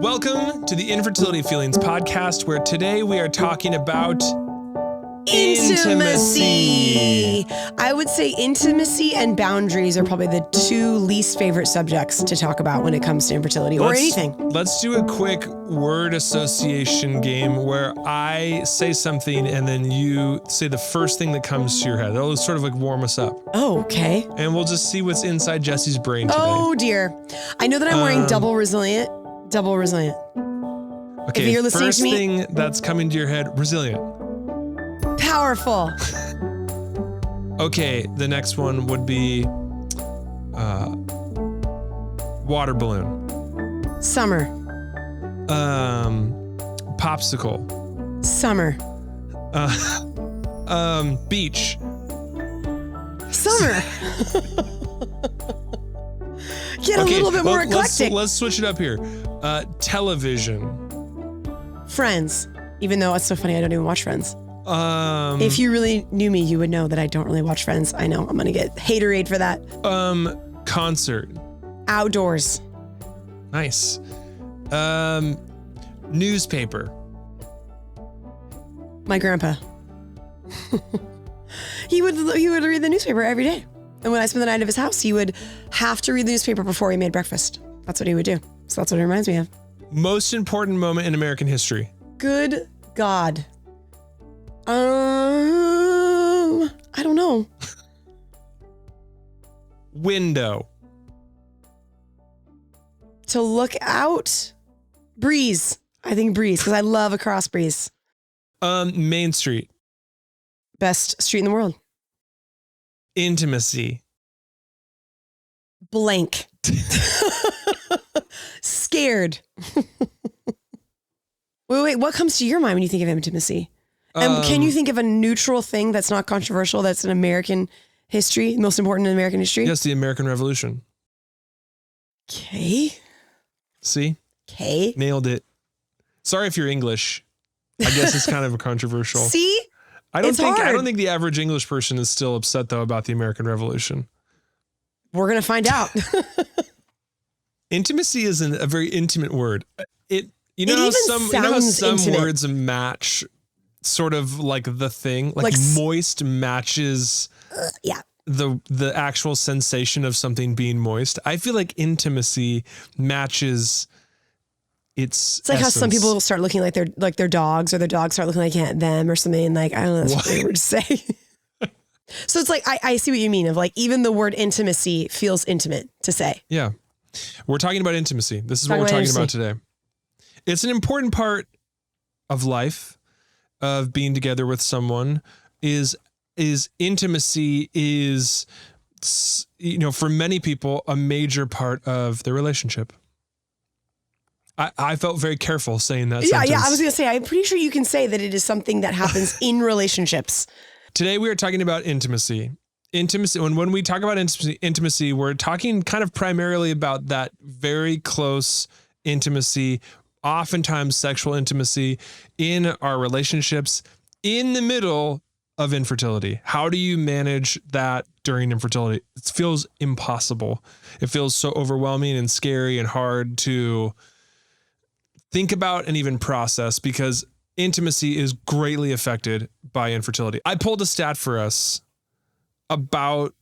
Welcome to the Infertility Feelings podcast, where today we are talking about intimacy. I would say intimacy and boundaries are probably the two least favorite subjects to talk about when it comes to infertility or anything. Let's do a quick word association game where I say something and then you say the first thing that comes to your head. That'll sort of like warm us up. Oh, okay. And we'll just see what's inside Jesse's brain today. Oh, dear. I know that I'm wearing double resilient. Okay, if you're listening first to me, thing that's coming to your head, resilient. Powerful. Okay, the next one would be water balloon. Summer. Popsicle. Summer. Beach. Summer. Get a little bit more eclectic. Let's switch it up here. Television. Friends. Even though it's so funny, I don't even watch Friends. If you really knew me, you would know that I don't really watch Friends. I know I'm gonna get haterade for that. Concert. Outdoors. Nice. Newspaper. My grandpa. He would read the newspaper every day. And when I spent the night at his house, he would have to read the newspaper before he made breakfast. That's what he would do. So that's what it reminds me of. Most important moment in American history. Good God. I don't know. Window. To look out. Breeze. I think breeze, because I love a cross breeze. Main Street. Best street in the world. Intimacy. Blank. Scared. Wait, what comes to your mind when you think of intimacy? And can you think of a neutral thing that's not controversial, that's in American history, most important in American history? Yes, the American Revolution. Okay. See? Okay. Nailed it. Sorry if you're English. I guess it's kind of a controversial. See? I don't think the average English person is still upset though about the American Revolution. We're going to find out. Intimacy is a very intimate word. Some words match sort of like the thing, like moist matches the actual sensation of something being moist. I feel like intimacy matches it's like essence. How some people start looking like their dogs, or their dogs start looking like them or something. Like, I don't know, that's really weird to say. So it's like, I see what you mean of like, even the word intimacy feels intimate to say. Yeah. We're talking about intimacy. This is what we're talking about today. It's an important part of life, of being together with someone. Is intimacy is, for many people, a major part of their relationship. I felt very careful saying that sentence. Yeah, I was going to say, I'm pretty sure you can say that it is something that happens in relationships. Today we are talking about intimacy. Intimacy. When we talk about intimacy, we're talking kind of primarily about that very close intimacy, oftentimes sexual intimacy in our relationships in the middle of infertility. How do you manage that during infertility? It feels impossible. It feels so overwhelming and scary and hard to think about and even process, because intimacy is greatly affected by infertility. I pulled a stat for us about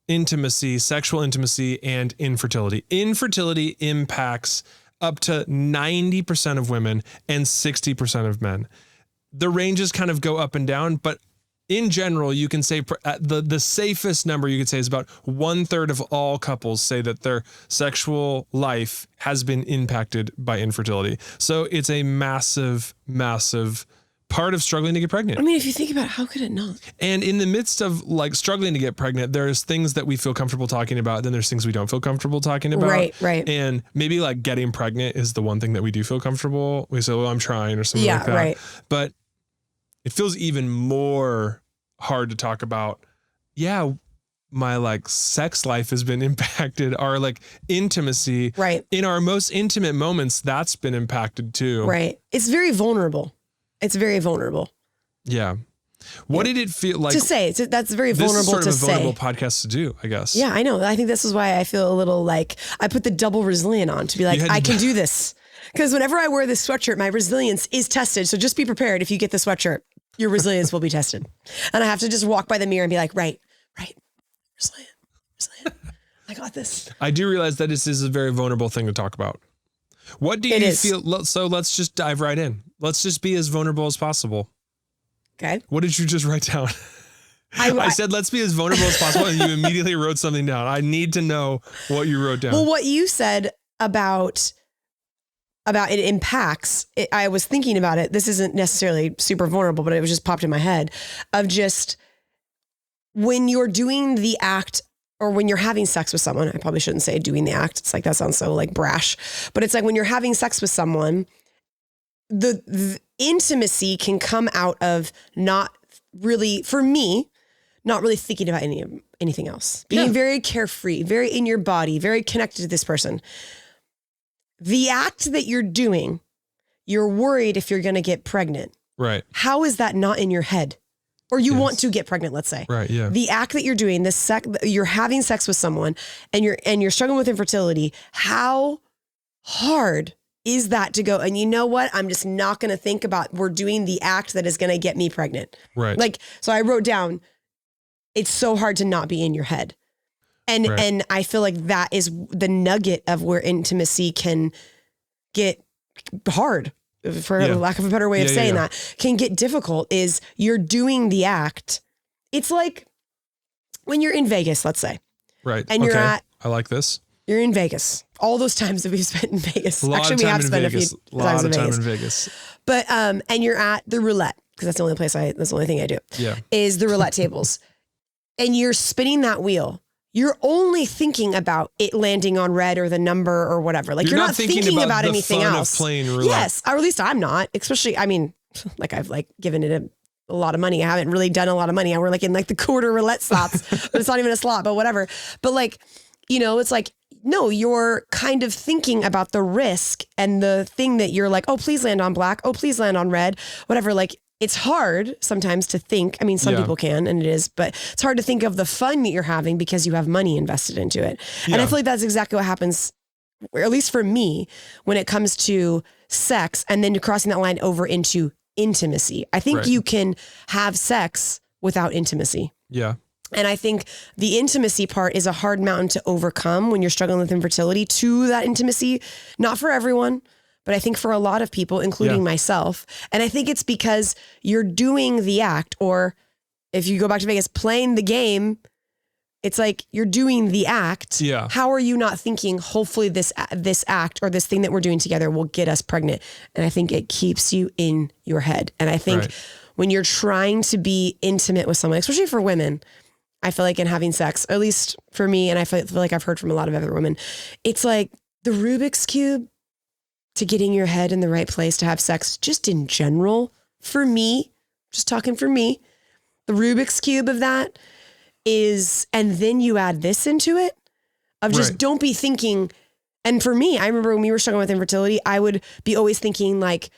intimacy, sexual intimacy, and infertility. Infertility impacts up to 90% of women and 60% of men. The ranges kind of go up and down, but in general, you can say the safest number you could say is about 1/3 of all couples say that their sexual life has been impacted by infertility. So it's a massive, massive part of struggling to get pregnant. I mean, if you think about it, how could it not? And in the midst of like struggling to get pregnant, there's things that we feel comfortable talking about. Then there's things we don't feel comfortable talking about. Right. And maybe like getting pregnant is the one thing that we do feel comfortable. We say, well, I'm trying or something like that. Right. But it feels even more hard to talk about. Yeah, my like sex life has been impacted. Our like intimacy, right, in our most intimate moments, that's been impacted too. Right. It's very vulnerable. Yeah. What did it feel like to say? That's very this vulnerable is sort of to a vulnerable say. podcast to do, I guess. Yeah, I know. I think this is why I feel a little like I put the double resilient on to be like, I can do this. Because whenever I wear this sweatshirt, my resilience is tested. So just be prepared. If you get the sweatshirt, your resilience will be tested. And I have to just walk by the mirror and be like, right, resilient. I got this. I do realize that this is a very vulnerable thing to talk about. What do you feel? So let's just dive right in. Let's just be as vulnerable as possible. Okay. What did you just write down? I said, let's be as vulnerable as possible. And you immediately wrote something down. I need to know what you wrote down. Well, what you said about it impacts, I was thinking about it. This isn't necessarily super vulnerable, but it was just popped in my head of just when you're doing the act or when you're having sex with someone. I probably shouldn't say doing the act. It's like, that sounds so like brash, but it's like when you're having sex with someone, the intimacy can come out of not really, for me, not really thinking about anything else. Being very carefree, very in your body, very connected to this person. The act that you're doing, you're worried if you're going to get pregnant. Right. How is that not in your head? Or you want to get pregnant, let's say. Right, yeah. The act that you're doing, you're having sex with someone and you're struggling with infertility. How hard is that to go, and you know what? I'm just not going to think about we're doing the act that is going to get me pregnant. Right. Like, so I wrote down, it's so hard to not be in your head. And I feel like that is the nugget of where intimacy can get hard, for lack of a better way of saying that, can get difficult, is you're doing the act. It's like when you're in Vegas, let's say. Right. And you're I like this. You're in Vegas. All those times that we've spent in Vegas. Actually, we have spent a few times in Vegas. But, and you're at the roulette, because that's the only thing I do. Yeah. Is the roulette tables. And you're spinning that wheel. You're only thinking about it landing on red or the number or whatever. Like you're not thinking about the anything fun else. Of playing roulette. Yes, or at least I'm not. Especially, I mean, like I've like given it a lot of money. I haven't really done a lot of money. We're like in like the quarter roulette slots, but it's not even a slot, but whatever. But like, you know, it's like, no, you're kind of thinking about the risk and the thing that you're like, oh, please land on black. Oh, please land on red, whatever. Like, it's hard sometimes to think. I mean, some people can, and it is, but it's hard to think of the fun that you're having because you have money invested into it. Yeah. And I feel like that's exactly what happens, or at least for me, when it comes to sex and then crossing that line over into intimacy. I think you can have sex without intimacy. Yeah. And I think the intimacy part is a hard mountain to overcome when you're struggling with infertility, to that intimacy. Not for everyone, but I think for a lot of people, including myself. And I think it's because you're doing the act, or if you go back to Vegas, playing the game, it's like you're doing the act. Yeah. How are you not thinking, hopefully this act or this thing that we're doing together will get us pregnant? And I think it keeps you in your head. And I think when you're trying to be intimate with someone, especially for women, I feel like in having sex, at least for me, and I feel like I've heard from a lot of other women, it's like the Rubik's Cube to getting your head in the right place to have sex, just in general, for me, just talking for me, the Rubik's Cube of that is, and then you add this into it, of just don't be thinking. And for me, I remember when we were struggling with infertility, I would be always thinking like,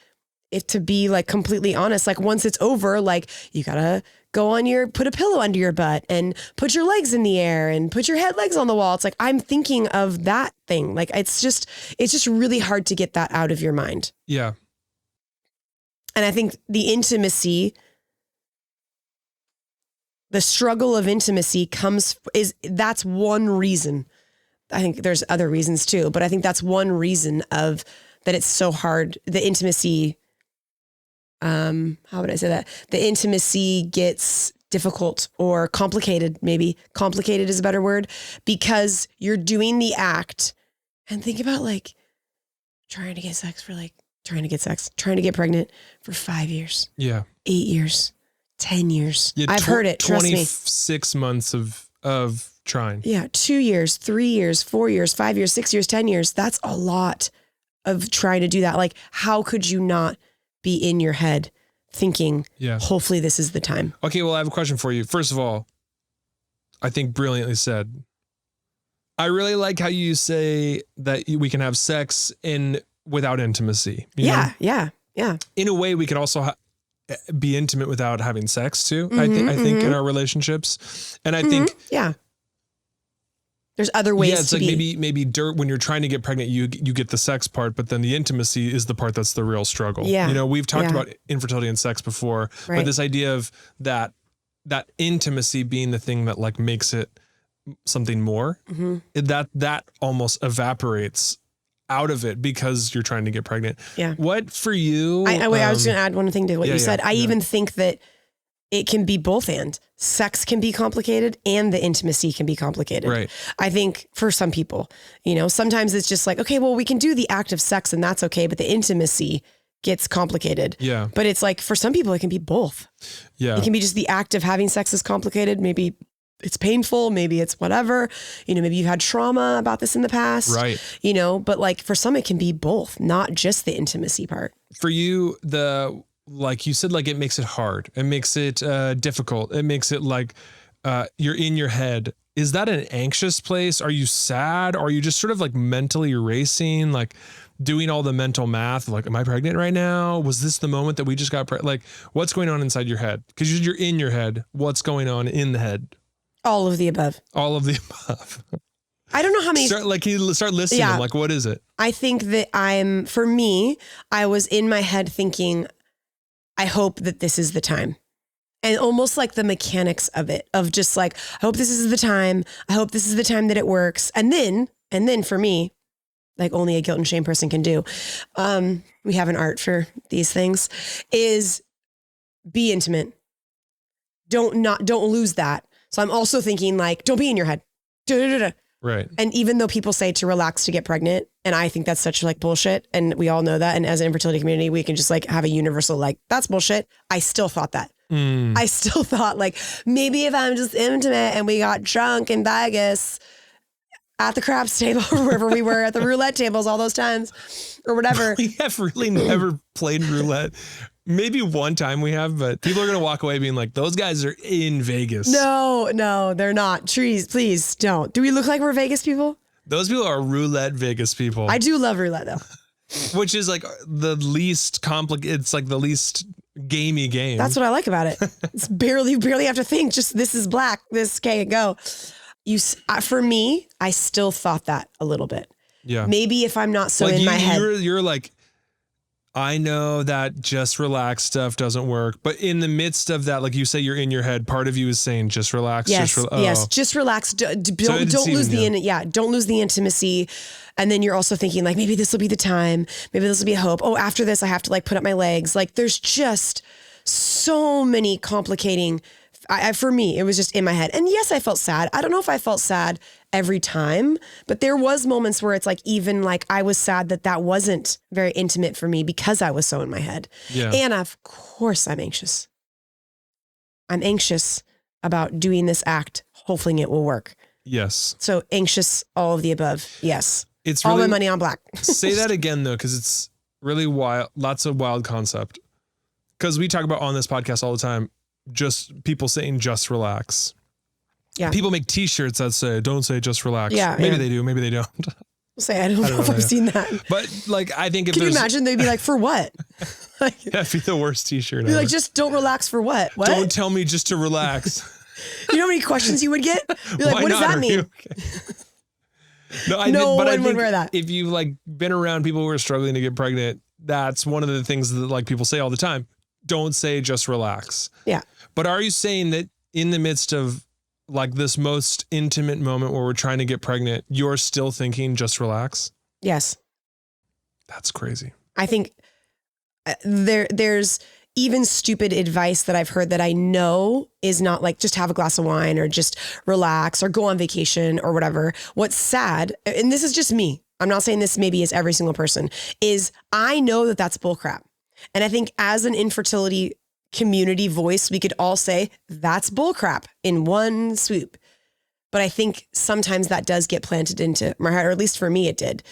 if to be like completely honest, like once it's over, like you gotta go put a pillow under your butt and put your legs in the air and put your legs on the wall. It's like, I'm thinking of that thing. Like, it's just really hard to get that out of your mind. Yeah. And I think the intimacy, the struggle of intimacy that's one reason. I think there's other reasons too, but I think that's one reason that it's so hard. The intimacy, how would I say that? The intimacy gets difficult or complicated, maybe. Complicated is a better word, because you're doing the act. And think about like trying to get pregnant for 5 years. Yeah. 8 years, 10 years. Yeah, I've heard it. Trust me. 26 months of trying. Yeah. 2 years, 3 years, 4 years, 5 years, 6 years, 10 years. That's a lot of trying to do that. Like, how could you not be in your head thinking, hopefully this is the time? Okay, well, I have a question for you. First of all, I think brilliantly said. I really like how you say that we can have sex without intimacy. You know? Yeah. In a way, we can also be intimate without having sex too. I think in our relationships. And I think, there's other ways it's to like be. maybe when you're trying to get pregnant, you get the sex part, but then the intimacy is the part that's the real struggle. Yeah. You know, we've talked about infertility and sex before, but this idea of that intimacy being the thing that like makes it something more, that almost evaporates out of it because you're trying to get pregnant. Yeah. What for you? I was going to add one thing to what you said. I even think that it can be both, and sex can be complicated and the intimacy can be complicated. Right. I think for some people, you know, sometimes it's just like, okay, well, we can do the act of sex and that's okay, but the intimacy gets complicated. Yeah. But it's like, for some people, it can be both. Yeah. It can be just the act of having sex is complicated. Maybe it's painful. Maybe it's whatever, you know, maybe you've had trauma about this in the past, right? You know, but like for some, it can be both, not just the intimacy part. For you, like you said, like it makes it hard. It makes it difficult. It makes it like you're in your head. Is that an anxious place? Are you sad? Are you just sort of like mentally racing, like doing all the mental math? Like, am I pregnant right now? Was this the moment that we just got pregnant? Like, what's going on inside your head? Because you're in your head. What's going on in the head? All of the above. All of the above. I don't know how many. Start listing them. Like, what is it? I think that for me, I was in my head thinking, I hope that this is the time. And almost like the mechanics of it, of just like, I hope this is the time. I hope this is the time that it works. And then for me, like only a guilt and shame person can do. We have an art for these things, is be intimate. Don't lose that. So I'm also thinking like, don't be in your head. Right. And even though people say to relax to get pregnant, and I think that's such like bullshit, and we all know that. And as an infertility community, we can just like have a universal, like, that's bullshit. I still thought that. I still thought like, maybe if I'm just intimate and we got drunk in Vegas at the craps table or wherever we were at the roulette tables all those times or whatever. We have really never played roulette. Maybe one time we have, but people are going to walk away being like, those guys are in Vegas. No, they're not. Trees, please don't. Do we look like we're Vegas people? Those people are roulette Vegas people. I do love roulette though. Which is like the least complicated. It's like the least gamey game. That's what I like about it. It's barely have to think. Just this is black. This can go. For me, I still thought that a little bit. Yeah. Maybe if I'm not so like in my head. You're like, I know that just relax stuff doesn't work, but in the midst of that, like you say, you're in your head. Part of you is saying, just relax. Yes, just relax. Don't lose don't lose the intimacy. And then you're also thinking like, maybe this will be the time. Maybe this will be a hope. Oh, after this, I have to like put up my legs. Like there's just so many complicating. For me, it was just in my head. And yes, I felt sad. I don't know if I felt sad every time, but there was moments where it's like, even like I was sad that wasn't very intimate for me because I was so in my head. Yeah. And of course I'm anxious. I'm anxious about doing this act, hoping it will work. Yes. So anxious, all of the above. Yes. It's all really, my money on black. Say that again though, because it's really wild. Lots of wild concept. Because we talk about on this podcast all the time, just people saying just relax. Yeah. People make t-shirts that say, don't say just relax. Yeah. Maybe they do, maybe they don't. I don't know if I've seen that. But like, I think if Can you imagine they'd be like, for what? Like, that'd be the worst t-shirt ever. Be like, just don't relax for what? What? Don't tell me just to relax. You know how many questions you would get? Be like, what does that mean? Okay? No, I would wear that. If you've like been around people who are struggling to get pregnant, that's one of the things that like people say all the time. Don't say just relax. Yeah. But are you saying that in the midst of like this most intimate moment where we're trying to get pregnant, you're still thinking just relax? Yes. That's crazy. I think there's even stupid advice that I've heard that I know is not like just have a glass of wine or just relax or go on vacation or whatever. What's sad, and this is just me, I'm not saying this maybe is every single person, is I know that that's bullcrap. And I think as an infertility community voice, we could all say that's bullcrap in one swoop. But I think sometimes that does get planted into my heart, or at least for me it did,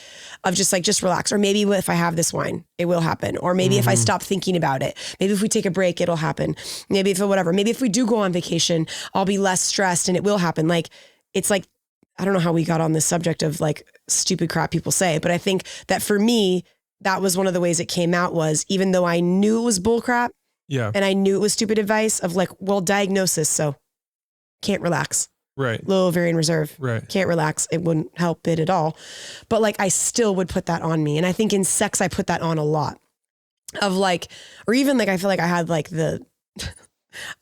of just like, just relax. Or maybe if I have this wine, it will happen. Or maybe if I stop thinking about it, maybe if we take a break, it'll happen. Maybe if whatever, maybe if we do go on vacation, I'll be less stressed and it will happen. Like, it's like, I don't know how we got on this subject of like stupid crap people say, but I think that for me, that was one of the ways it came out was, even though I knew it was bull crap, Yeah. And I knew it was stupid advice of like, well, diagnosis. So can't relax. Right. Low ovarian reserve. Right. Can't relax. It wouldn't help it at all. But like, I still would put that on me. And I think in sex, I put that on a lot of like, or even like, I feel like I had like I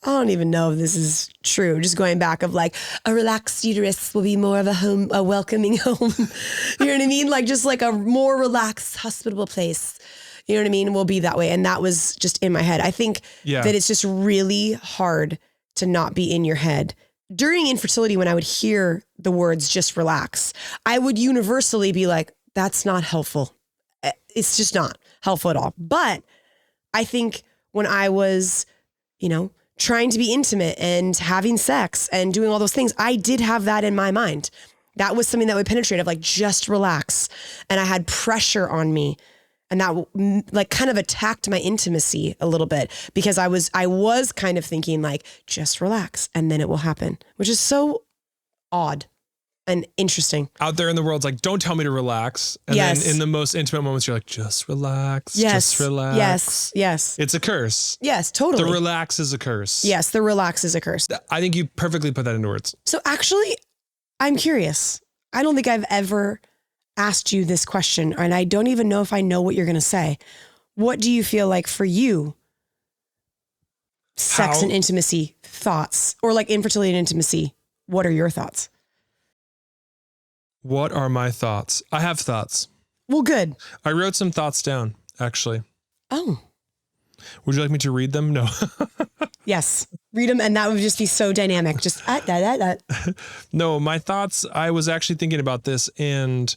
don't even know if this is true. Just going back of like a relaxed uterus will be more of a welcoming home. You know what I mean? Like just like a more relaxed, hospitable place. You know what I mean? Will be that way. And that was just in my head. I think that it's just really hard to not be in your head. During infertility, when I would hear the words, just relax, I would universally be like, that's not helpful. It's just not helpful at all. But I think when I was, trying to be intimate and having sex and doing all those things, I did have that in my mind. That was something that would penetrate of like, just relax. And I had pressure on me. And that like kind of attacked my intimacy a little bit because I was kind of thinking like, just relax and then it will happen, which is so odd and interesting. Out there in the world, it's like, don't tell me to relax. And then in the most intimate moments, you're like, just relax. Yes. Just relax. Yes. Yes. It's a curse. Yes, totally. The relax is a curse. Yes, the relax is a curse. I think you perfectly put that into words. So actually, I'm curious. I don't think I've ever asked you this question, and I don't even know if I know what you're going to say. What do you feel like for you? Sex and intimacy thoughts, or like infertility and intimacy. What are your thoughts? What are my thoughts? I have thoughts. Well, good. I wrote some thoughts down, actually. Oh. Would you like me to read them? No. Yes. Read them, and that would just be so dynamic. Just No, my thoughts, I was actually thinking about this, and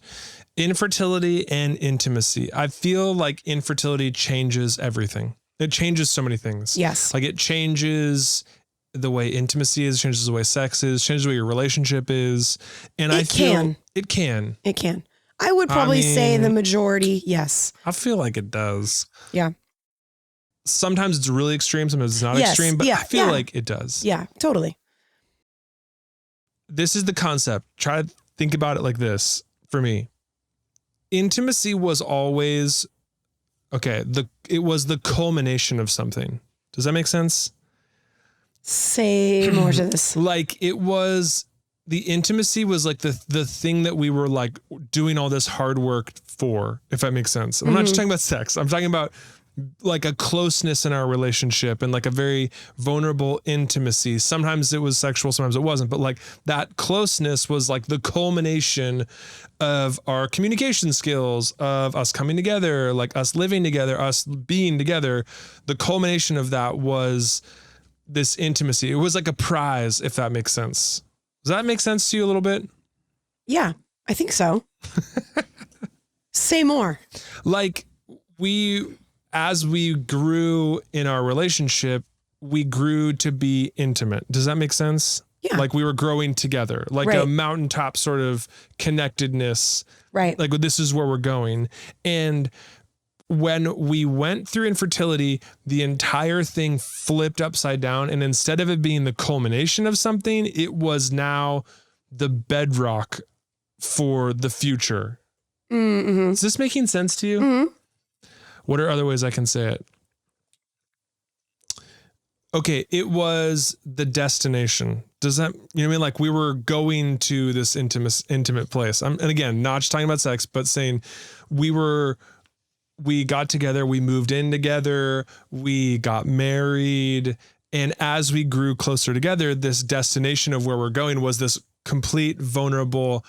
infertility and intimacy. I feel like infertility changes everything. It changes so many things. Yes. Like it changes the way intimacy is, changes the way sex is, changes the way your relationship is. And I feel it can. It can. I would probably say the majority, yes. I feel like it does. Yeah. Sometimes it's really extreme, sometimes it's not extreme, but I feel like it does. Yeah, totally. This is the concept. Try to think about it like this for me. Intimacy was always, it was the culmination of something. Does that make sense? Say more to this. Like the intimacy was like the thing that we were like doing all this hard work for, if that makes sense. I'm not just talking about sex. I'm talking about like a closeness in our relationship and like a very vulnerable intimacy. Sometimes it was sexual, sometimes it wasn't, but like that closeness was like the culmination of our communication skills, of us coming together, like us living together, us being together. The culmination of that was this intimacy. It was like a prize, if that makes sense. Does that make sense to you a little bit? Yeah, I think so. Say more. Like as we grew in our relationship, we grew to be intimate. Does that make sense? Yeah. Like we were growing together, like a mountaintop sort of connectedness. Right. Like this is where we're going. And when we went through infertility, the entire thing flipped upside down. And instead of it being the culmination of something, it was now the bedrock for the future. Mm-hmm. Is this making sense to you? Mm-hmm. What are other ways I can say it? Okay, it was the destination. Does that, you know what I mean? Like we were going to this intimate place. And again, not just talking about sex, but saying we got together, we moved in together, we got married. And as we grew closer together, this destination of where we're going was this complete vulnerable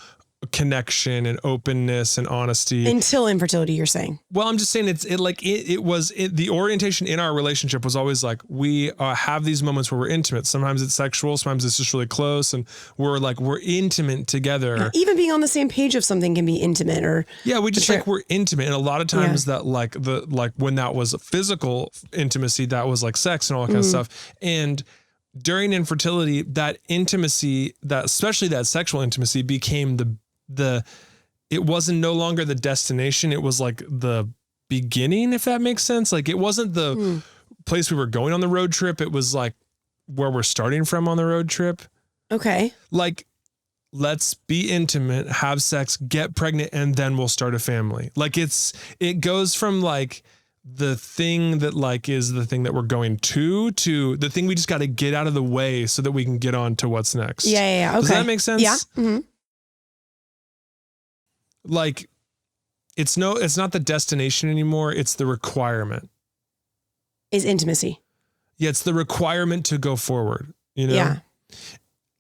connection and openness and honesty until infertility, you're saying? Well, I'm just saying the orientation in our relationship was always like, we have these moments where we're intimate. Sometimes it's sexual, sometimes it's just really close. And we're intimate together. Yeah, even being on the same page of something can be intimate we just like, we're intimate. And a lot of times that when that was physical intimacy, that was like sex and all that kind of stuff. And during infertility, that intimacy, especially that sexual intimacy became it wasn't no longer the destination. It was like the beginning, if that makes sense. Like it wasn't the place we were going on the road trip. It was like where we're starting from on the road trip. Okay. Like, let's be intimate, have sex, get pregnant, and then we'll start a family. Like it goes from like the thing that like is the thing that we're going to the thing we just got to get out of the way so that we can get on to what's next. Yeah. Okay. Does that make sense? Yeah. Mm-hmm. Like it's not the destination anymore. It's the requirement. Is intimacy. Yeah. It's the requirement to go forward, you know? Yeah.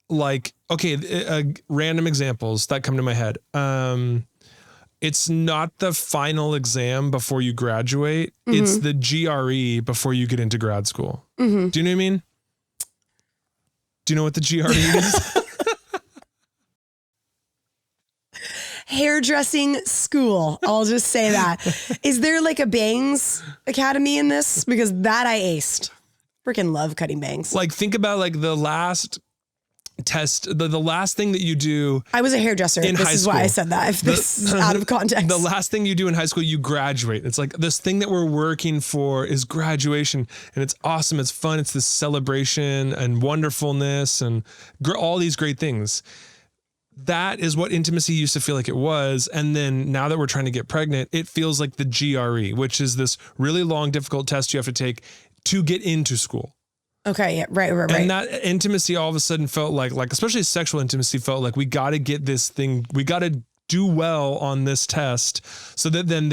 Like, okay. Random examples that come to my head. It's not the final exam before you graduate. Mm-hmm. It's the GRE before you get into grad school. Mm-hmm. Do you know what I mean? Do you know what the GRE is? Hairdressing school. I'll just say that. Is there like a bangs academy in this? Because that I aced. Freaking love cutting bangs. Like think about like the last test, the last thing that you do. I was a hairdresser. This is why I said that. If this is out of context. The last thing you do in high school, you graduate. It's like this thing that we're working for is graduation, and it's awesome. It's fun. It's this celebration and wonderfulness and all these great things. That is what intimacy used to feel like it was. And then now that we're trying to get pregnant, it feels like the GRE, which is this really long, difficult test you have to take to get into school. Okay. Yeah. Right. And that intimacy all of a sudden felt like especially sexual intimacy felt like we got to get this thing. We got to do well on this test so that then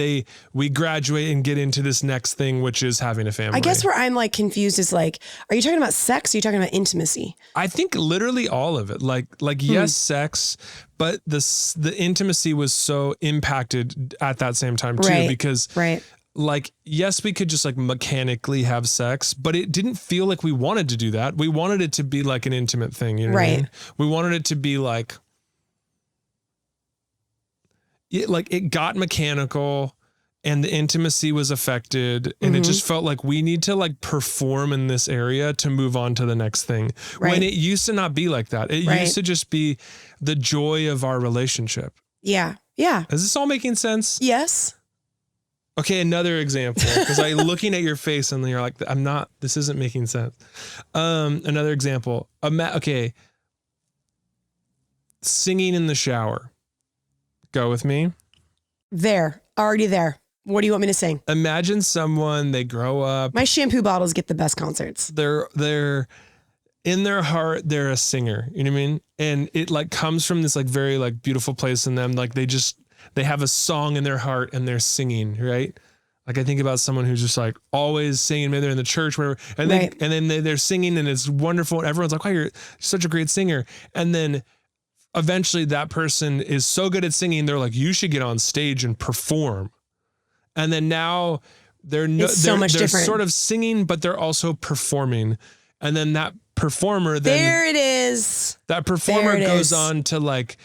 we graduate and get into this next thing, which is having a family. I guess where I'm like confused is like, are you talking about sex? Or are you talking about intimacy? I think literally all of it. Like yes, sex, but the intimacy was so impacted at that same time too, because like, yes, we could just like mechanically have sex, but it didn't feel like we wanted to do that. We wanted it to be like an intimate thing. You know what I mean? We wanted it to be like it got mechanical and the intimacy was affected and it just felt like we need to like perform in this area to move on to the next thing. When it used to not be like that. It used to just be the joy of our relationship. Yeah. Yeah. Is this all making sense? Yes. Okay, another example, because I'm looking at your face and you're like, this isn't making sense. Another example, singing in the shower. Go with me. Already there. What do you want me to sing? Imagine someone, they grow up. My shampoo bottles get the best concerts. They're in their heart, they're a singer, you know what I mean? And it like comes from this like very like beautiful place in them. Like they have a song in their heart and they're singing, right? Like I think about someone who's just like always singing, maybe they're in the church, whatever, and then they're singing and it's wonderful. And everyone's like, wow, you're such a great singer. And then eventually that person is so good at singing, they're like, you should get on stage and perform. And then now they're sort of singing, but they're also performing. And then that performer, that performer goes on to like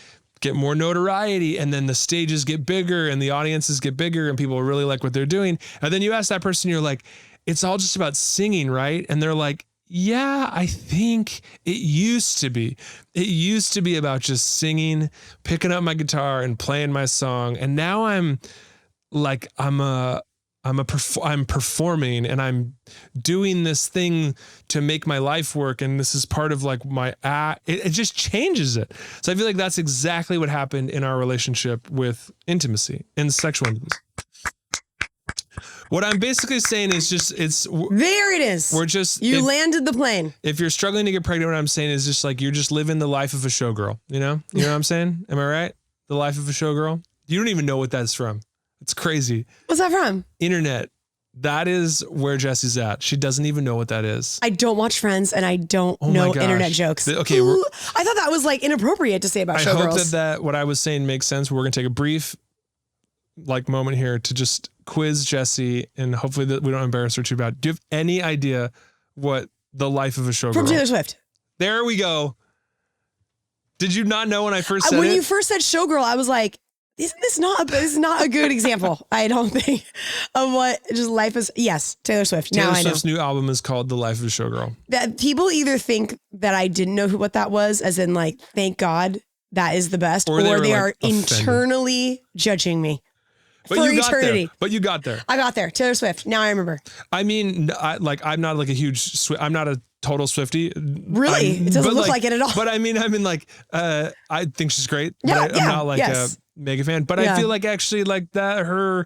get more notoriety, and then the stages get bigger and the audiences get bigger and people really like what they're doing. And then you ask that person, you're like, it's all just about singing, right? And they're like, yeah, I think it used to be. It used to be about just singing, picking up my guitar and playing my song. And now I'm performing and I'm doing this thing to make my life work. And this is part of like my it just changes it. So I feel like that's exactly what happened in our relationship with intimacy and sexual intimacy. What I'm basically saying is there it is. We're just, landed the plane. If you're struggling to get pregnant, what I'm saying is just like, you're just living the life of a showgirl, you know what I'm saying? Am I right? The life of a showgirl. You don't even know what that's from. It's crazy. What's that from? Internet. That is where Jessie's at. She doesn't even know what that is. I don't watch Friends and I don't know internet jokes. Okay. Ooh, I thought that was like inappropriate to say about showgirls. I hope that what I was saying makes sense. We're going to take a brief like moment here to just quiz Jessie and hopefully that we don't embarrass her too bad. Do you have any idea what the life of a showgirl? From Taylor Swift. There we go. Did you not know when I first said it? When you first said showgirl, I was like, this is not a good example, I don't think, of what just life is. Yes, Taylor Swift. Taylor Swift's new album is called The Life of a Showgirl. That people either think that I didn't know what that was, as in like, thank God that is the best, or they are internally judging me. But for eternity. But you got there. I got there. Taylor Swift. Now I remember. I mean, I'm not like a huge, I'm not a total Swiftie. Really? It doesn't look like it at all. But I mean, like, I think she's great. Yeah, but I'm not like mega fan, but I feel like actually like the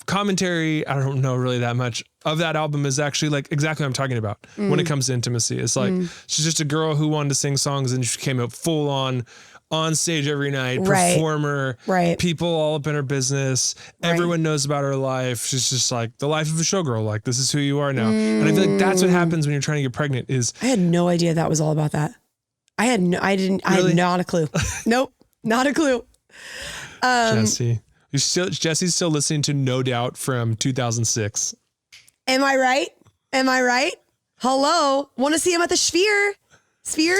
commentary, I don't know really that much of that album is actually like exactly what I'm talking about when it comes to intimacy. It's like, she's just a girl who wanted to sing songs and she came out full on stage every night, performer, people all up in her business. Everyone knows about her life. She's just like the life of a showgirl. Like, this is who you are now. And I feel like that's what happens when you're trying to get pregnant is. I had no idea that was all about that. I had not a clue. Nope. Not a clue. Jesse. Jesse's still listening to No Doubt from 2006. Am I right? Hello. Want to see him at the Sphere? Sphere?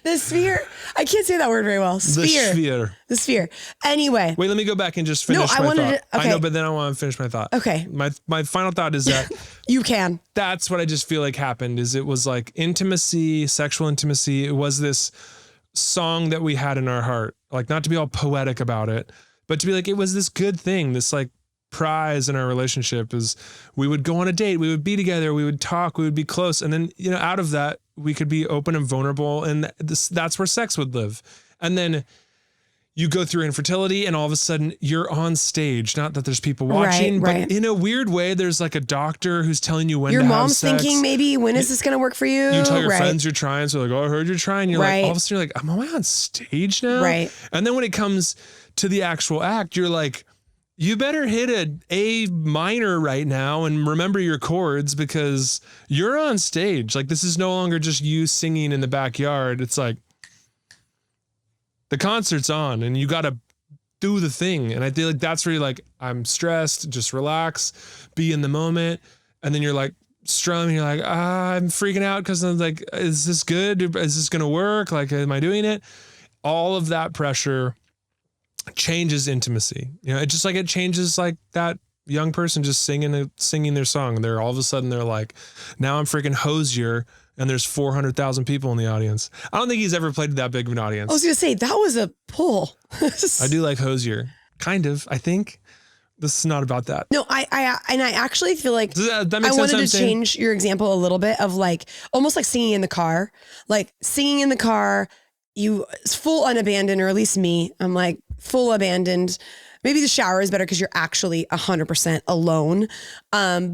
The Sphere. I can't say that word very well. Sphere. The Sphere. Anyway. Wait, let me go back and just finish my thought. Okay. I know, but then I want to finish my thought. Okay. My final thought is that you can. That's what I just feel like happened is it was like intimacy, sexual intimacy. It was this song that we had in our heart, like not to be all poetic about it, but to be like, it was this good thing, this like prize in our relationship is we would go on a date, we would be together, we would talk, we would be close. And then, out of that, we could be open and vulnerable. And that's where sex would live. And then you go through infertility and all of a sudden you're on stage. Not that there's people watching, but in a weird way, there's like a doctor who's telling you when to have sex. Your mom's thinking maybe, when is this going to work for you? You tell your friends you're trying. So like, oh, I heard you're trying. You're like, all of a sudden you're like, am I on stage now? Right. And then when it comes to the actual act, you're like, you better hit an A minor right now and remember your chords because you're on stage. Like, this is no longer just you singing in the backyard. It's like the concert's on and you got to do the thing. And I feel like that's where you're like, I'm stressed, just relax, be in the moment. And then you're like strumming, you're like, I'm freaking out because I'm like, is this good? Is this going to work? Like, am I doing it? All of that pressure changes intimacy. It just like, it changes like that young person just singing their song. They're all of a sudden they're like, now I'm freaking Hosier and there's 400,000 people in the audience. I don't think he's ever played to that big of an audience. I was going to say, that was a pull. I do like Hosier. Kind of, I think. This is not about that. No, I actually feel like that I wanted to change your example a little bit of like, almost like singing in the car. Like singing in the car, you full unabandoned, or at least me, I'm like full abandoned. Maybe the shower is better because you're actually 100% alone. I'm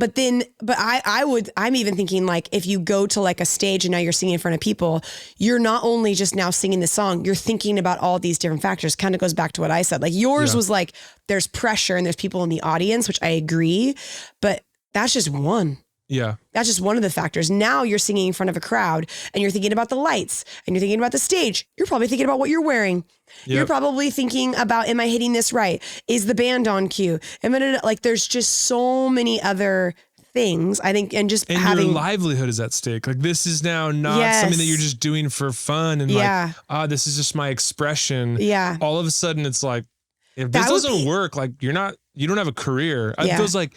even thinking like, if you go to like a stage and now you're singing in front of people, you're not only just now singing the song, you're thinking about all these different factors. Kind of goes back to what I said. Like yours was like, there's pressure and there's people in the audience, which I agree, but that's just one. Yeah. That's just one of the factors. Now you're singing in front of a crowd and you're thinking about the lights and you're thinking about the stage. You're probably thinking about what you're wearing. Yep. You're probably thinking about, am I hitting this right? Is the band on cue? Like there's just so many other things, I think, and having your livelihood is at stake. Like this is now not something that you're just doing for fun and like, this is just my expression. Yeah. All of a sudden it's like, if this doesn't work, like you don't have a career. It feels like,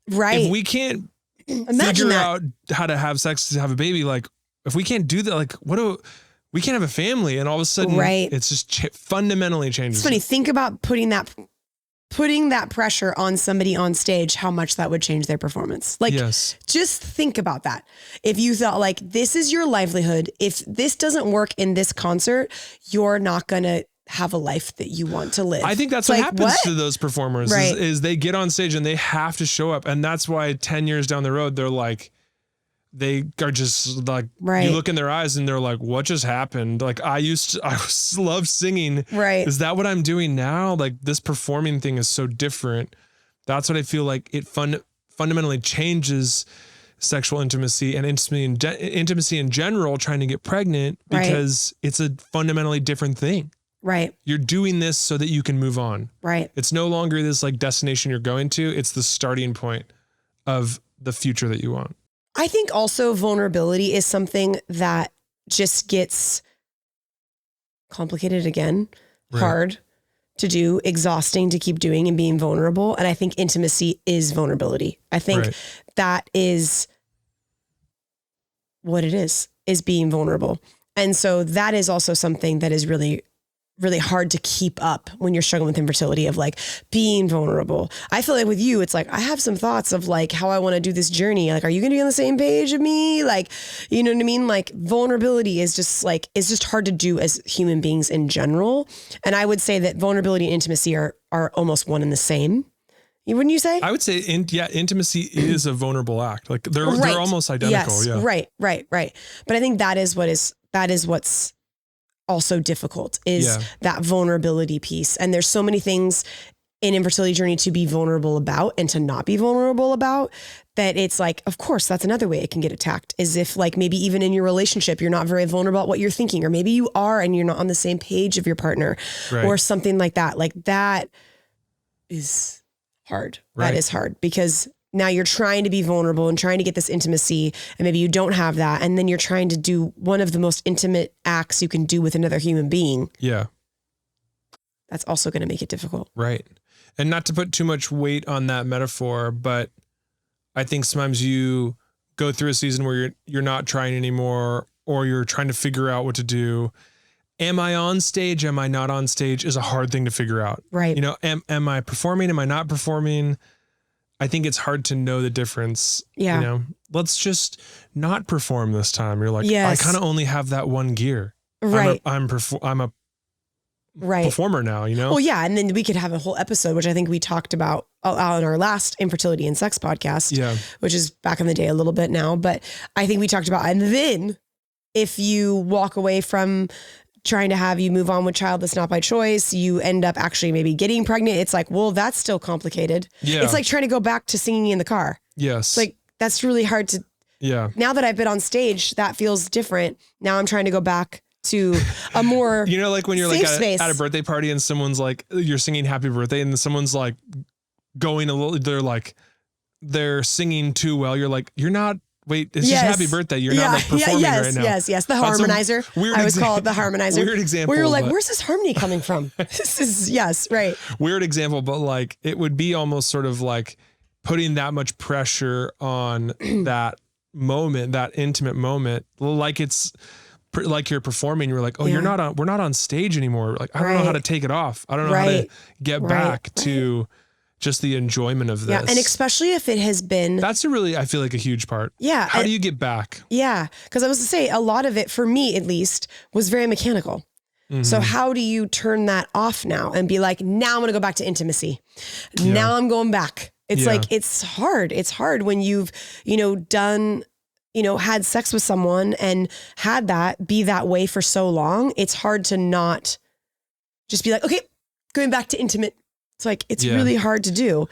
if we can't figure out how to have sex to have a baby, like if we can't do that, like we can't have a family, and all of a sudden it's just fundamentally changes. It's funny. Think about putting that pressure on somebody on stage, how much that would change their performance. Like, just think about that. If you thought like, this is your livelihood. If this doesn't work in this concert, you're not going to have a life that you want to live. I think that's what happens to those performers is they get on stage and they have to show up. And that's why 10 years down the road, they're like, they are just like, you look in their eyes and they're like, what just happened? Like I love singing. Right. Is that what I'm doing now? Like this performing thing is so different. That's what I feel like it fundamentally changes sexual intimacy and intimacy in general, trying to get pregnant because it's a fundamentally different thing. Right. You're doing this so that you can move on. Right. It's no longer this like destination you're going to. It's the starting point of the future that you want. I think also vulnerability is something that just gets complicated again, hard to do, exhausting to keep doing and being vulnerable. And I think intimacy is vulnerability. I think that is what it is being vulnerable. And so that is also something that is really really hard to keep up when you're struggling with infertility of like being vulnerable. I feel like with you, it's like, I have some thoughts of like how I want to do this journey. Like, are you going to be on the same page of me? Like, you know what I mean? Like vulnerability is just hard to do as human beings in general. And I would say that vulnerability and intimacy are almost one and the same. Wouldn't you say? I would say, intimacy is a vulnerable act. Like they're almost identical. Yes, yeah. Right. But I think that is what's also difficult is that vulnerability piece. And there's so many things in infertility journey to be vulnerable about and to not be vulnerable about that it's like, of course, that's another way it can get attacked is if like maybe even in your relationship, you're not very vulnerable about what you're thinking, or maybe you are and you're not on the same page of your partner or something like that. Like that is hard. That is hard because now you're trying to be vulnerable and trying to get this intimacy and maybe you don't have that. And then you're trying to do one of the most intimate acts you can do with another human being. Yeah. That's also going to make it difficult. Right. And not to put too much weight on that metaphor, but I think sometimes you go through a season where you're not trying anymore, or you're trying to figure out what to do. Am I on stage? Am I not on stage is a hard thing to figure out. Right. You know, am I performing? Am I not performing? I think it's hard to know the difference. Yeah. You know, let's just not perform this time. You're like, yes. I kind of only have that one gear. Right. I'm a performer now, you know? Well, yeah. And then we could have a whole episode, which I think we talked about on our last infertility and sex podcast, which is back in the day a little bit now, but I think we talked about, and then if you walk away from trying to have you move on with child that's not by choice, you end up actually maybe getting pregnant. It's like, well, that's still complicated. Yeah. It's like trying to go back to singing in the car. Yes. It's like, that's really hard to, now that I've been on stage, that feels different. Now I'm trying to go back to a more, you know, like when you're like at a birthday party and someone's like, you're singing happy birthday and someone's like going a little, they're singing too well. You're like, you're not, wait, it's just happy birthday. You're not like performing right now. Yes. The harmonizer. I always call it the harmonizer. Weird example. We were like, where's this harmony coming from? This is, right. Weird example, but like, it would be almost sort of like putting that much pressure on that moment, that intimate moment. Like it's like you're performing. You're like, oh, we're not on stage anymore. Like, I don't know how to take it off. I don't know how to get back to just the enjoyment of this. Yeah. And especially if it has been. That's I feel like a huge part. Yeah. How do you get back? Yeah. Cause I was to say a lot of it for me, at least, was very mechanical. Mm-hmm. So how do you turn that off now and be like, now I'm going to go back to intimacy. Yeah. Now I'm going back. It's like, it's hard. It's hard when you've, done, had sex with someone and had that be that way for so long. It's hard to not just be like, okay, going back to intimate. It's like, it's really hard to do.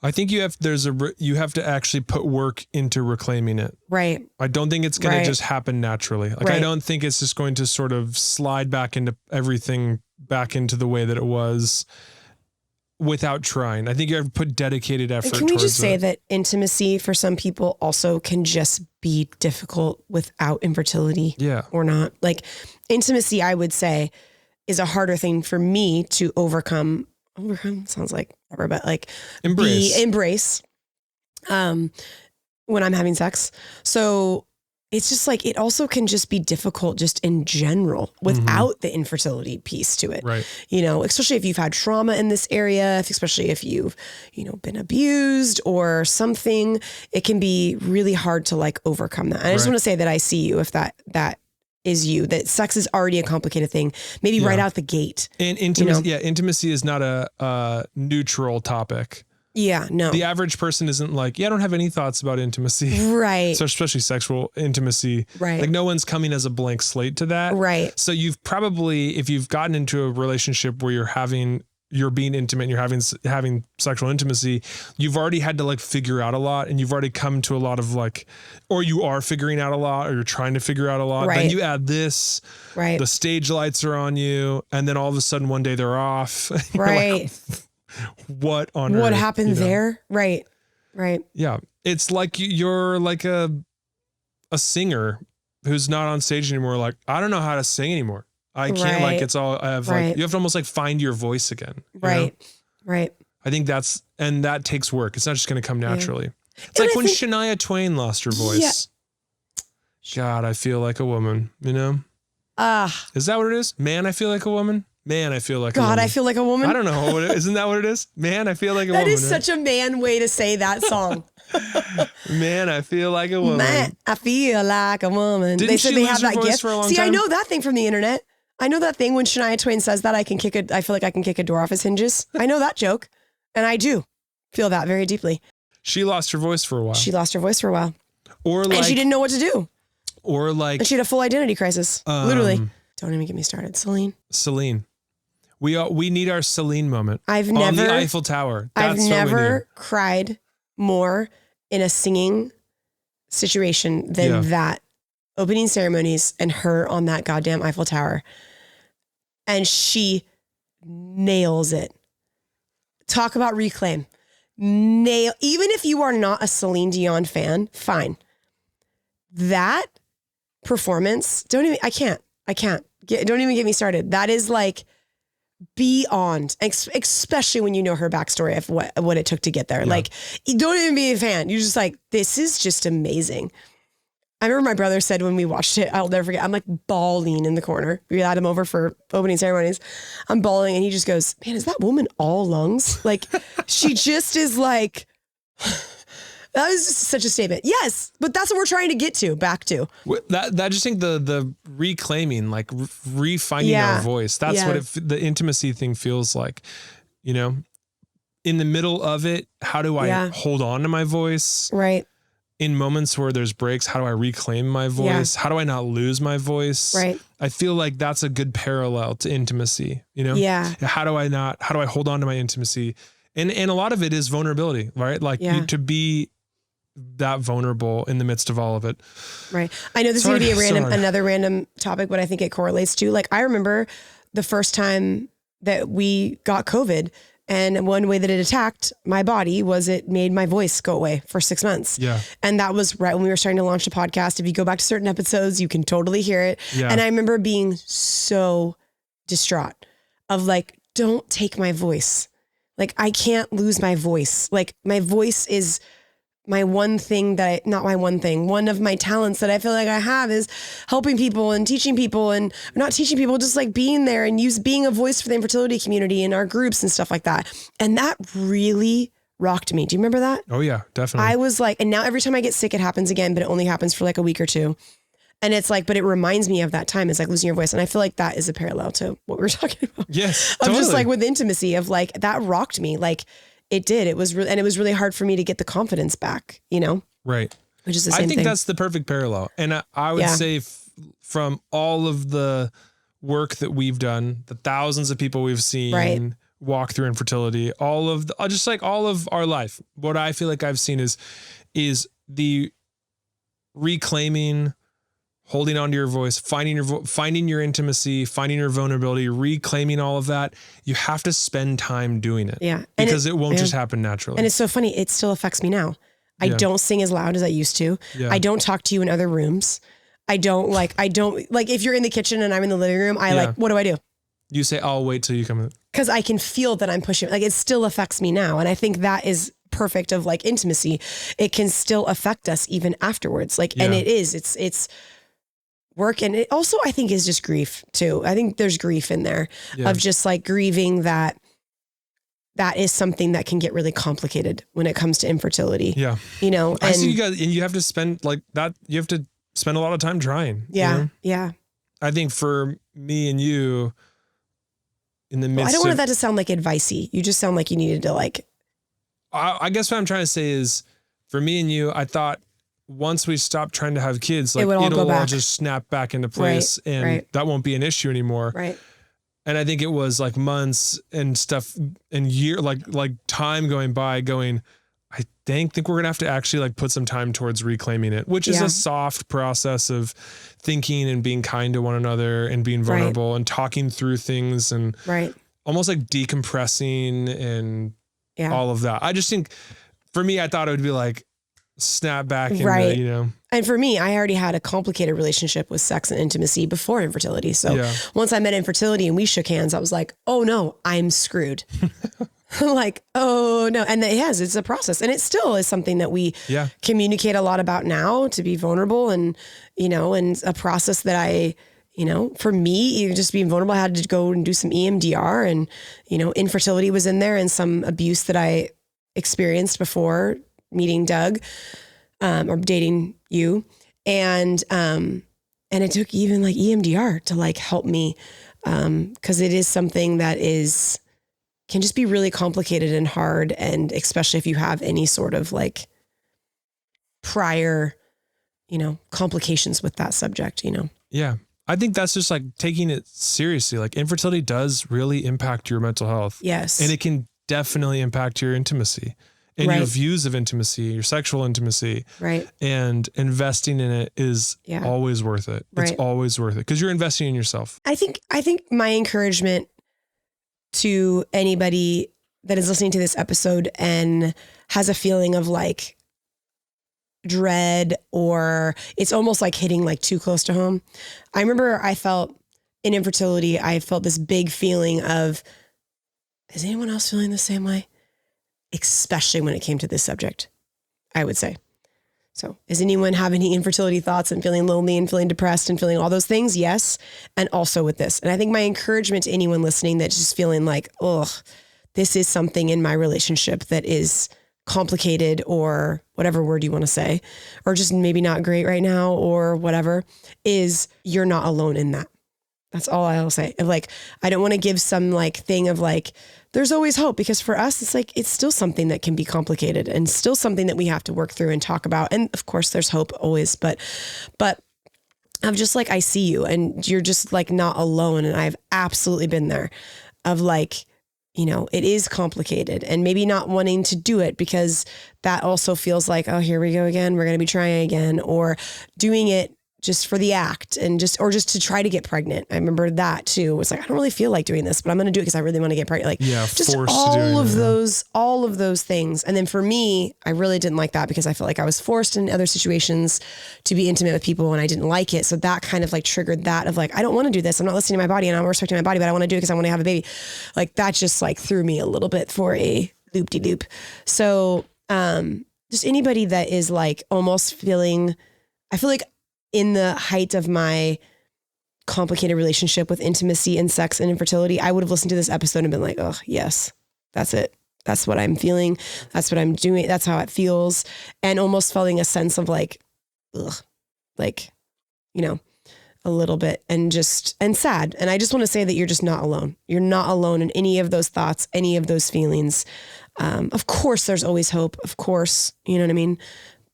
I think you have to actually put work into reclaiming it. Right. I don't think it's going to just happen naturally. Like, I don't think it's just going to sort of slide back into everything back into the way that it was without trying. I think you have to put dedicated effort. And can we just say that intimacy for some people also can just be difficult without infertility? Yeah. Or not. Like intimacy, I would say, is a harder thing for me to overcome sounds like whatever, but like embrace when I'm having sex. So it's just like, it also can just be difficult just in general without the infertility piece to it. Right. Especially if you've had trauma in this area, especially if you've, been abused or something, it can be really hard to like overcome that. And I just want to say that I see you if that is you, that sex is already a complicated thing, maybe right out the gate. And intimacy, intimacy is not a neutral topic. Yeah, no. The average person isn't like, I don't have any thoughts about intimacy. Right. So especially sexual intimacy. Right. Like no one's coming as a blank slate to that. Right. So you've probably, if you've gotten into a relationship where you're being intimate and you're having sexual intimacy, you've already had to like figure out a lot, and you've already come to a lot of like, or you are figuring out a lot, or you're trying to figure out a lot. Right. Then you add this, the stage lights are on you, and then all of a sudden one day they're off. Right. Like, what on earth? What happened there? Right. Right. Yeah. It's like you're like a singer who's not on stage anymore. Like, I don't know how to sing anymore. I can't like, it's all, I have like, you have to almost like find your voice again. Right. Right. I think that takes work. It's not just going to come naturally. Yeah. It's like when Shania Twain lost her voice. Yeah. God, I feel like a woman, Is that what it is? Man, I feel like a woman. Man, I feel like God, a woman. I feel like a woman. I don't know. Isn't that what it is? Man, I feel like a woman. That is such a man way to say that song. Man, I feel like a woman. Man, I feel like a woman. Didn't They said she they lose have her that voice gift. for a long See, I time? know that thing from the internet. I know that thing when Shania Twain says that I feel like I can kick a door off its hinges. I know that joke. And I do feel that very deeply. She lost her voice for a while. She lost her voice for a while. Or like, and she didn't know what to do. Or like, And she had a full identity crisis. Literally. Don't even get me started. Celine. We need our Celine moment. I've on never the Eiffel Tower. I've That's what we need. never cried more in a singing situation than that opening ceremonies and her on that goddamn Eiffel Tower. And she nails it. Talk about reclaim. Even if you are not a Celine Dion fan, fine. That performance, don't even get me started. That is like beyond, especially when you know her backstory of what it took to get there. Yeah. Like, you don't even be a fan. You're just like, this is just amazing. I remember my brother said when we watched it, I'll never forget, I'm like bawling in the corner. We had him over for opening ceremonies. I'm bawling and he just goes, man, is that woman all lungs? Like, she just is like, that was just such a statement. Yes, but that's what we're trying to get to, back to. That I just think the reclaiming, like refinding our voice. That's what the intimacy thing feels like. You know, in the middle of it, how do I hold on to my voice? Right. In moments where there's breaks, how do I reclaim my voice? How do I not lose my voice? Right. I feel like that's a good parallel to intimacy. You know. Yeah. How do I hold on to my intimacy? And a lot of it is vulnerability, right? Like to be that vulnerable in the midst of all of it. Right. I know this is going to be another random topic, but I think it correlates to, like, I remember the first time that we got COVID, and one way that it attacked my body was it made my voice go away for 6 months. Yeah. And that was right when we were starting to launch the podcast. If you go back to certain episodes, you can totally hear it. Yeah. And I remember being so distraught of like, don't take my voice. Like, I can't lose my voice. Like, my voice is my one thing one of my talents that I feel like I have is helping people and teaching people, and not teaching people, just like being there and being a voice for the infertility community in our groups and stuff like that. And that really rocked me. Do you remember that? Oh yeah, definitely. I was like, and now every time I get sick, it happens again, but it only happens for like a week or two. And it's like, but it reminds me of that time. It's like losing your voice. And I feel like that is a parallel to what we were talking about. Yes. Of just like with intimacy of like, that rocked me. Like, it did. It was and it was really hard for me to get the confidence back, you know? Right. Which is the same I think thing. That's the perfect parallel. And I would say from all of the work that we've done, the thousands of people we've seen walk through infertility, all of our life, what I feel like I've seen is the reclaiming, holding onto your voice, finding your intimacy, finding your vulnerability, reclaiming all of that. You have to spend time doing it. Yeah. Because it won't just happen naturally. And it's so funny. It still affects me now. I don't sing as loud as I used to. Yeah. I don't talk to you in other rooms. I don't like, if you're in the kitchen and I'm in the living room, what do I do? You say, I'll wait till you come in. Because I can feel that I'm pushing, like, it still affects me now. And I think that is perfect of like intimacy. It can still affect us even afterwards. Like, and it's work. And it also, I think, is just grief too. I think there's grief in there of just like grieving that is something that can get really complicated when it comes to infertility. Yeah. You know, I see you have to spend like that. You have to spend a lot of time trying. Yeah. You know? Yeah. I think for me and you in the midst I don't want that to sound like advicey. You just sound like you needed to like, I guess what I'm trying to say is for me and you, I thought once we stop trying to have kids, like it'll all just snap back into place and that won't be an issue anymore. Right. And I think it was like months and stuff and like time going by I think we're going to have to actually like put some time towards reclaiming it, which is a soft process of thinking and being kind to one another and being vulnerable and talking through things and almost like decompressing and all of that. I just think for me, I thought it would be like, snap back into, you know. And for me, I already had a complicated relationship with sex and intimacy before infertility. So once I met infertility and we shook hands, I was like, oh no, I'm screwed. Like, oh no. And it's a process. And it still is something that we communicate a lot about now, to be vulnerable and, you know, and a process that I, For me, even just being vulnerable, I had to go and do some EMDR, and, infertility was in there, and some abuse that I experienced before meeting Doug, or dating you. And it took even like EMDR to like help me. 'Cause it is something that can just be really complicated and hard. And especially if you have any sort of like prior, complications with that subject, Yeah. I think that's just like taking it seriously. Like infertility does really impact your mental health. Yes. And it can definitely impact your intimacy and your views of intimacy, your sexual intimacy. Right. And investing in it is always worth it. Right. It's always worth it because you're investing in yourself. I think my encouragement to anybody that is listening to this episode and has a feeling of like dread, or it's almost like hitting like too close to home. I remember I felt in infertility, I felt this big feeling of, is anyone else feeling the same way? Especially when it came to this subject, I would say. So does anyone have any infertility thoughts and feeling lonely and feeling depressed and feeling all those things? Yes. And also with this. And I think my encouragement to anyone listening that's just feeling like, oh, this is something in my relationship that is complicated, or whatever word you want to say, or just maybe not great right now, or whatever, is you're not alone in that. That's all I'll say. Like, I don't want to give some like thing of like, there's always hope, because for us, it's like, it's still something that can be complicated and still something that we have to work through and talk about. And of course there's hope always, but I'm just like, I see you and you're just like not alone. And I've absolutely been there of like, it is complicated, and maybe not wanting to do it because that also feels like, oh, here we go again. We're going to be trying again, or doing it just for the act and just to try to get pregnant. I remember that too. It was like, I don't really feel like doing this, but I'm going to do it because I really want to get pregnant. Like, just all of those things. And then for me, I really didn't like that because I felt like I was forced in other situations to be intimate with people and I didn't like it. So that kind of like triggered that of like, I don't want to do this. I'm not listening to my body and I'm respecting my body, but I want to do it because I want to have a baby. Like that just like threw me a little bit for a loop-de-loop. So, just anybody that is like almost feeling, I feel like in the height of my complicated relationship with intimacy and sex and infertility, I would have listened to this episode and been like, oh yes, that's it. That's what I'm feeling. That's what I'm doing. That's how it feels. And almost feeling a sense of like, ugh, like, a little bit and sad. And I just want to say that you're just not alone. You're not alone in any of those thoughts, any of those feelings. Of course there's always hope. Of course, you know what I mean?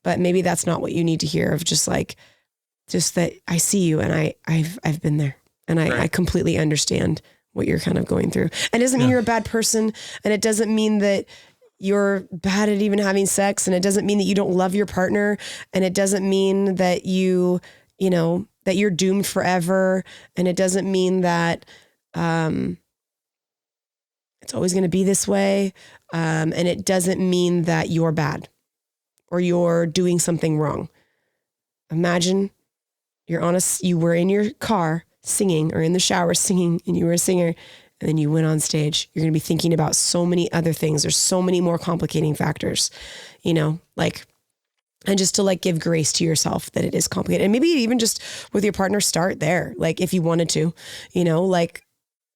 But maybe that's not what you need to hear, of just that I see you and I've been there and I completely understand what you're kind of going through. And it doesn't mean you're a bad person, and it doesn't mean that you're bad at even having sex, and it doesn't mean that you don't love your partner, and it doesn't mean that that you're doomed forever, and it doesn't mean that it's always going to be this way, and it doesn't mean that you're bad or you're doing something wrong. Imagine you were in your car singing, or in the shower singing, and you were a singer, and then you went on stage. You're going to be thinking about so many other things. There's so many more complicating factors, and just to like give grace to yourself that it is complicated. And maybe even just with your partner, start there. Like if you wanted to, like,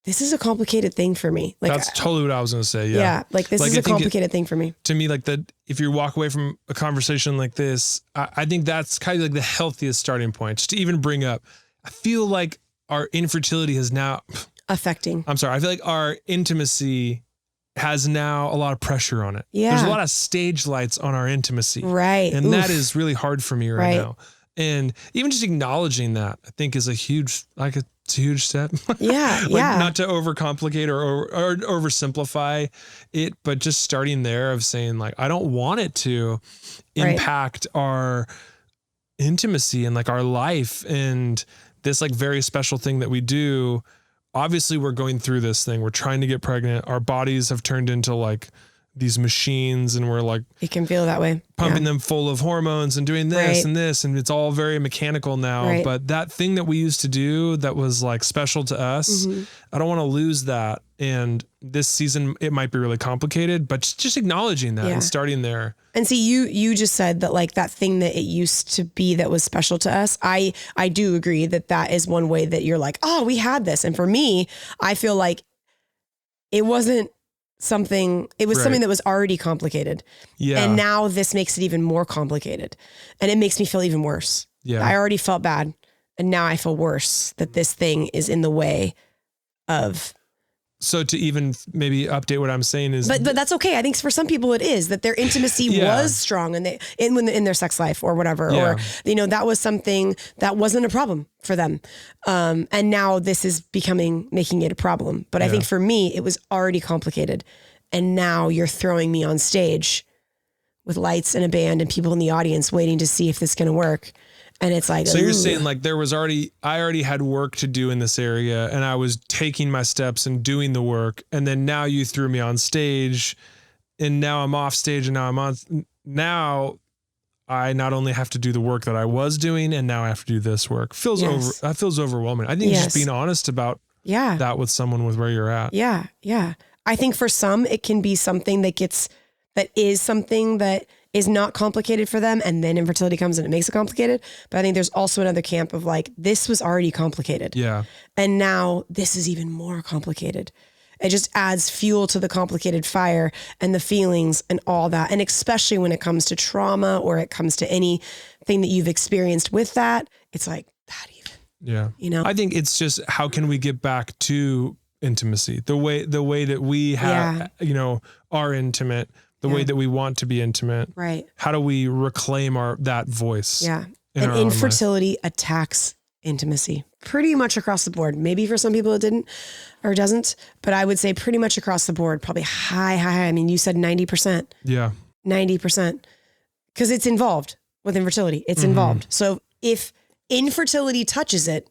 this is a complicated thing for me. Like that's totally what I was going to say. Yeah. Yeah. Like this is a complicated thing for me. To me, like if you walk away from a conversation like this, I think that's kind of like the healthiest starting point, just to even bring up. I feel like our infertility has now I feel like our intimacy has now a lot of pressure on it. Yeah. There's a lot of stage lights on our intimacy. Right. And that is really hard for me right now. And even just acknowledging that, I think, is it's a huge step. Yeah. Not to overcomplicate or oversimplify it, but just starting there of saying like, I don't want it to impact our intimacy and like our life and this like very special thing that we do. Obviously we're going through this thing. We're trying to get pregnant. Our bodies have turned into like these machines and we're like, it can feel that way. Pumping them full of hormones and doing this Right. and this. And it's all very mechanical now. Right. But that thing that we used to do that was like special to us, I don't want to lose that. And this season, it might be really complicated, but just acknowledging that and starting there. And see, you just said that like that thing that it used to be that was special to us. I do agree that is one way that you're like, oh, we had this. And for me, I feel like it wasn't something, it was something that was already complicated. Yeah. And now this makes it even more complicated. And it makes me feel even worse. Yeah. I already felt bad. And now I feel worse that this thing is in the way of. So to even maybe update what I'm saying is, but that's okay. I think for some people it is that their intimacy was strong and in their sex life or whatever, or, that was something that wasn't a problem for them. And now this is making it a problem. But I think for me, it was already complicated. And now you're throwing me on stage with lights and a band and people in the audience waiting to see if this is going to work. And it's like, so you're saying like I already had work to do in this area and I was taking my steps and doing the work. And then now you threw me on stage and now I'm off stage and now I not only have to do the work that I was doing and now I have to do this work. That feels overwhelming. I think just being honest about that with someone with where you're at. Yeah. Yeah. I think for some, it can be something that is something that is not complicated for them. And then infertility comes and it makes it complicated. But I think there's also another camp of like, this was already complicated. Yeah. And now this is even more complicated. It just adds fuel to the complicated fire and the feelings and all that. And especially when it comes to trauma or it comes to anything that you've experienced with that, it's like that even. Yeah. I think it's just, how can we get back to intimacy? The way that we have, are intimate. The way that we want to be intimate. Right. How do we reclaim that voice? Yeah. And infertility attacks intimacy pretty much across the board. Maybe for some people it didn't or doesn't, but I would say pretty much across the board, probably high. I mean, you said 90%. Yeah. 90%. Because it's involved with infertility. It's involved. So if infertility touches it,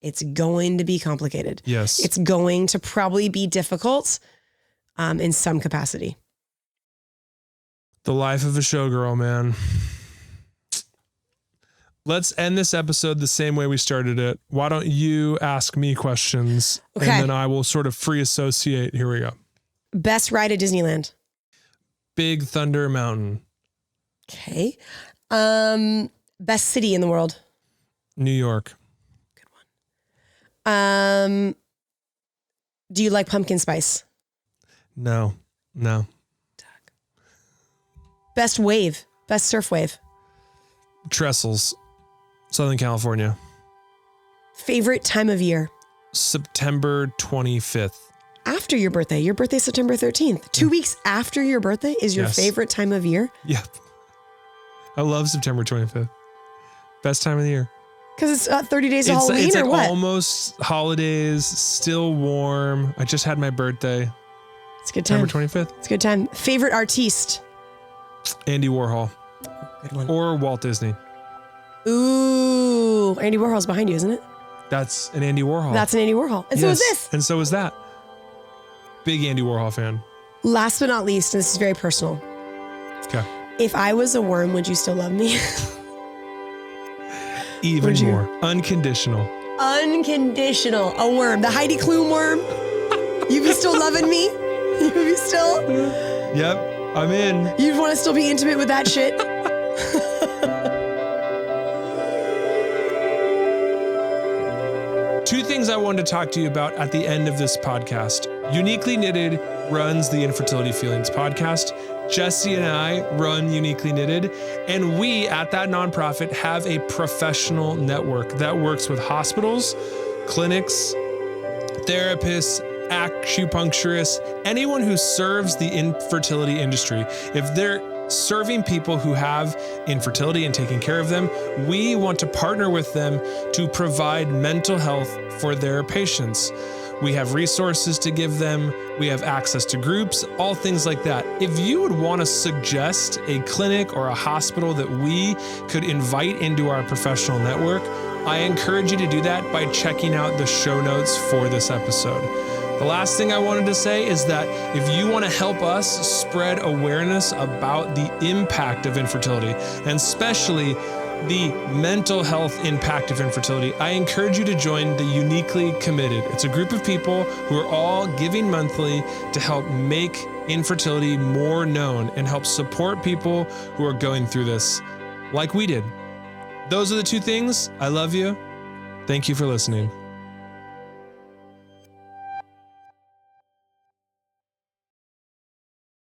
it's going to be complicated. Yes. It's going to probably be difficult in some capacity. The life of a showgirl, man. Let's end this episode the same way we started it. Why don't you ask me questions and then I will sort of free associate. Here we go. Best ride at Disneyland. Big Thunder Mountain. Okay. Best city in the world. New York. Good one. Do you like pumpkin spice? No. Best wave. Best surf wave. Trestles. Southern California. Favorite time of year? September 25th. After your birthday. Your birthday's September 13th. 2 weeks after your birthday is your favorite time of year? Yep. I love September 25th. Best time of the year. Because it's 30 days of Halloween it's or like what? Almost holidays, still warm. I just had my birthday. It's a good time. September 25th. It's a good time. Favorite artiste? Andy Warhol. Good one. Or Walt Disney. Ooh, Andy Warhol's behind you, isn't it? That's an Andy Warhol. That's an Andy Warhol. And so is this. And so is that. Big Andy Warhol fan. Last but not least, and this is very personal. Okay. If I was a worm, would you still love me? Even more. Unconditional. Unconditional. A worm. The Heidi Klum worm. You be still loving me? You be still? Yep. I'm in. You'd want to still be intimate with that shit? Two things I wanted to talk to you about at the end of this podcast. Uniquely Knitted runs the Infertility Feelings podcast. Jesse and I run Uniquely Knitted, and we at that nonprofit have a professional network that works with hospitals, clinics, therapists, acupuncturists, anyone who serves the infertility industry. If they're serving people who have infertility and taking care of them, we want to partner with them to provide mental health for their patients. We have resources to give them. We have access to groups, all things like that. If you would want to suggest a clinic or a hospital that we could invite into our professional network, I encourage you to do that by checking out the show notes for this episode. The last thing I wanted to say is that if you want to help us spread awareness about the impact of infertility, and especially the mental health impact of infertility, I encourage you to join the Uniquely Committed. It's a group of people who are all giving monthly to help make infertility more known and help support people who are going through this like we did. Those are the two things. I love you. Thank you for listening.